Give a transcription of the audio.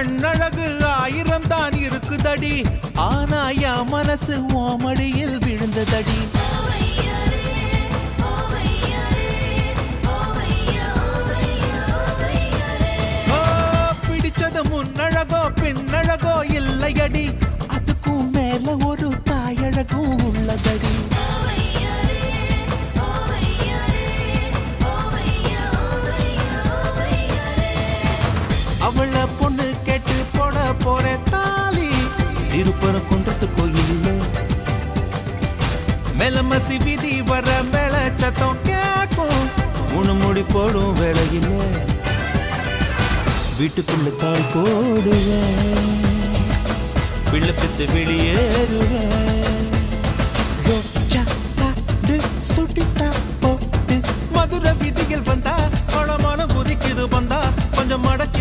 பெண்ணழகு 1000 தான் இருக்குதடி, ஆனா என் மனசு ஓமடியில் விழுந்ததடி. பிடிச்சது முன்னழகோ பின்னழகோ இல்லையடி, அதுக்கும் மேல ஒரு தாயழகும் உள்ளதடி. அவள பொண்ணு கேட்டு போட போற தாலி திருப்பரங்குன்றத்து கோயில்ல மெலமசி வீதி வர மேல சத்தம் கேக்கும், முடி போடும் வேளையில வீட்டுக்குள்ள தாள் போடுவேன், பிள்ளை பித்து வெளியேறுவேன். சுட்டித்தா போட்டு மதுரை வீதியில் வந்தா பழமான குதிக்குது வந்தா கொஞ்சம் மடக்கு